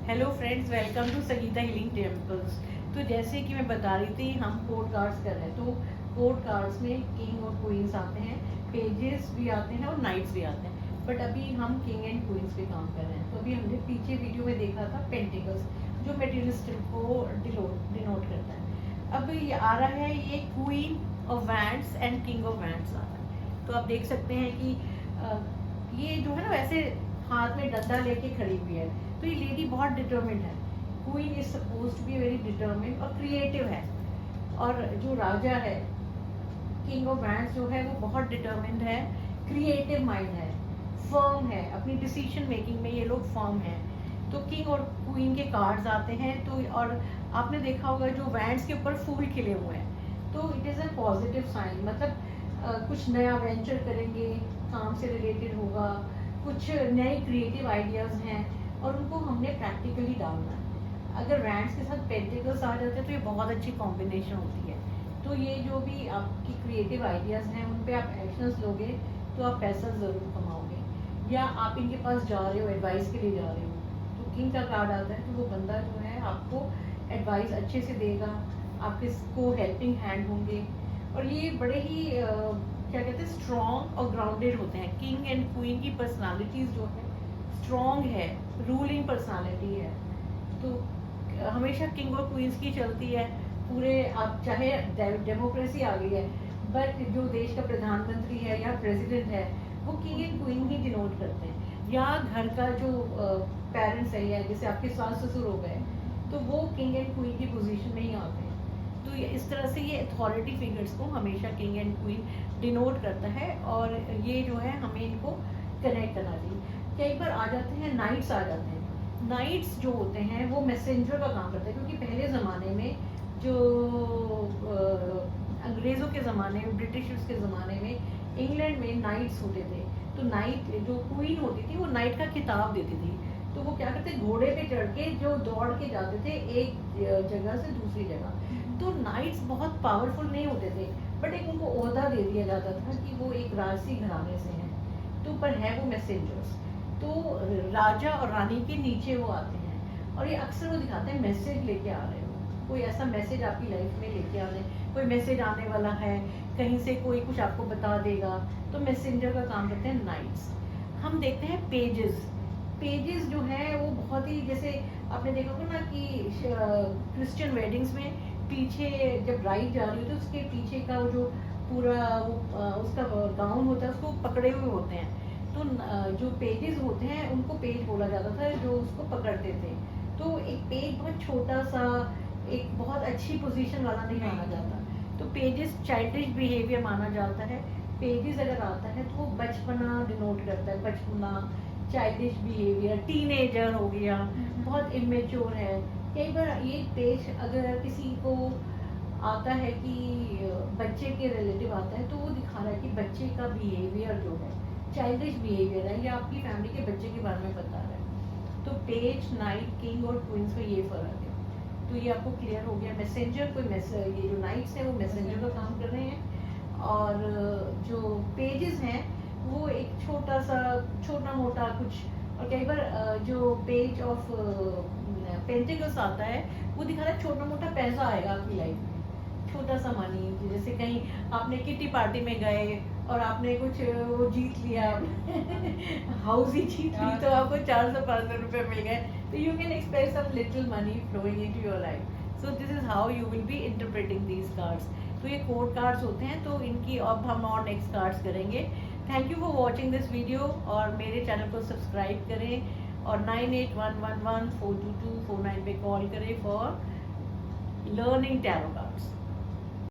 Hello friends, welcome to Sangeeta healing temples. तो जैसे कि मैं बता रही थी, हम कोड कार्ड्स कर रहे हैं। तो कोड कार्ड्स में किंग और क्वींस आते हैं, पेजेस भी आते हैं और नाइट्स भी आते हैं। बट अभी हम किंग एंड क्वींस पे काम कर रहे हैं। तो अभी हमने पीछे वीडियो में देखा था पेंटिकल्स, जो मटेरियलिस्टिक को डिनोट करता है। अब ये आ रहा है, ये queen of wands and king of wands आ रहा है। तो आप देख सकते हैं कि ये जो है ना, वैसे हाथ में डंडा लेके खड़ी हुई है। तो ये लेडी बहुत डिटर्मिंड है। Queen is suppose to be very determined और क्रिएटिव है। और जो राजा है, किंग ऑफ वैंड्स जो है, वो बहुत डिटर्मिंड है, क्रिएटिव माइंड है, फर्म है, अपनी डिसीजन मेकिंग में ये लोग फर्म है। तो किंग और क्वीन के कार्ड्स आते हैं। तो और आपने देखा होगा, जो वैंड्स के ऊपर फूल खिले हुए हैं, तो it is a positive sign. मतलब कुछ नया वेंचर करेंगे, काम से रिलेटेड होगा, कुछ नए क्रिएटिव आइडियाज़ हैं और उनको हमने प्रैक्टिकली डालना है। अगर वैंड्स के साथ पेंटिकल्स आ जाते हैं तो ये बहुत अच्छी कॉम्बिनेशन होती है। तो ये जो भी आपकी क्रिएटिव आइडियाज़ हैं, उन पे आप एक्शंस लोगे तो आप पैसा ज़रूर कमाओगे। या आप इनके पास जा रहे हो, एडवाइस के लिए जा रहे हो, तो किंग का कार्ड आता है, तो वो बंदा जो है आपको एडवाइस अच्छे से देगा, आपके को हेल्पिंग हैंड होंगे। और ये बड़े ही क्या कहते हैं, स्ट्रॉन्ग और ग्राउंडेड होते हैं। किंग एंड क्वीन की पर्सनालिटीज़ जो है स्ट्रॉन्ग है, रूलिंग पर्सनालिटी है। तो हमेशा किंग और क्वींस की चलती है पूरे। आप चाहे डेमोक्रेसी आ गई है, बट जो देश का प्रधानमंत्री है या प्रेसिडेंट है, वो king and queen he denote करते हैं। या घर का जो पेरेंट्स है, या जैसे आपके सास ससुर हो गए, तो वो किंग एंड क्वीन की पोजीशन में ही आते हैं। तो ये इस तरह से ये अथॉरिटी फिगर्स को हमेशा किंग एंड क्वीन डिनोट करता है। और ये जो है, हमें इनको कनेक्ट करना चाहिए। कई बार आ जाते हैं नाइट्स, आ जाते हैं नाइट्स जो होते हैं, वो मैसेंजर का काम करते हैं। क्योंकि पहले ज़माने में जो अंग्रेज़ों के ज़माने में, ब्रिटिशर्स के ज़माने में इंग्लैंड में नाइट्स होते थे। तो नाइट जो क्वीन होती थी, वो नाइट का खिताब देती थी। तो वो क्या करते, घोड़े पे चढ़ के जो दौड़ के जाते थे एक जगह से दूसरी जगह। तो नाइट्स बहुत पावरफुल नहीं होते थे, बट एक उनको ओहदा दे दिया जाता था कि वो एक राजसी घराने से हैं, तो पर है वो मैसेंजर्स। तो राजा और रानी के नीचे वो आते हैं, और ये अक्सर वो दिखाते हैं मैसेज लेके आ रहे हो, कोई ऐसा मैसेज आपकी लाइफ में लेके आने, कोई मैसेज आने वाला है, कहीं से कोई कुछ आपको बता देगा। तो मैसेंजर का काम करते हैं नाइट्स। हम देखते हैं पेजेस। पेजेस जो है वो बहुत ही, जैसे आपने देखा होगा ना कि क्रिश्चियन वेडिंग्स में पीछे जब ब्राइड जा रही होती है, उसके पीछे का वो जो पूरा उसका गाउन होता है, उसको पकड़े हुए होते हैं। तो जो पेजेस होते हैं, उनको पेज बोला जाता था, जो उसको पकड़ते थे। तो एक पेज बहुत छोटा सा, एक बहुत अच्छी पोजीशन वाला नहीं माना जाता। तो पेजेस चाइल्डिश बिहेवियर माना जाता है। पेजेस अगर आता है तो वो बचपना डिनोट करता है, बचपना, चाइल्डिश बिहेवियर, टीनेजर हो गया, बहुत इमेच्योर है। कई बार ये पेज अगर किसी को आता है कि बच्चे के रिलेटिव आता है, तो वो दिखा रहा है कि बच्चे का बिहेवियर जो है चाइल्डिश बिहेवियर है, या आपकी फैमिली के बच्चे के बारे में बता रहा है। तो पेज, नाइट, किंग और क्वींस में ये फर्क है। तो ये आपको क्लियर हो गया। मैसेंजर, कोई मैसेज, ये जो नाइट्स है वो मैसेंजर का काम कर रहे हैं, और जो पेजेस हैं वो एक छोटा सा, छोटा मोटा कुछ। और कई बार जो पेज ऑफ पेंटिकल्स आता है, वो दिखा रहा है छोटा मोटा पैसा आएगा आपकी लाइफ में, छोटा सा मनी। जैसे कहीं आपने किटी पार्टी में गए और आपने कुछ वो जीत लिया हाउस ही जीत ली, तो आपको 400-500 रुपए मिल गए। तो you can expect some little money flowing into your life. So this is how you will be interpreting these cards. तो ये कोड कार्ड्स होते हैं। तो इनकी अब हम और नेक्स्ट कार्ड्स करेंगे। Thank you for watching this video, और मेरे चैनल को सब्सक्राइब करें, और 9811142249 पे कॉल करें फॉर लर्निंग टैरो कार्ड्स।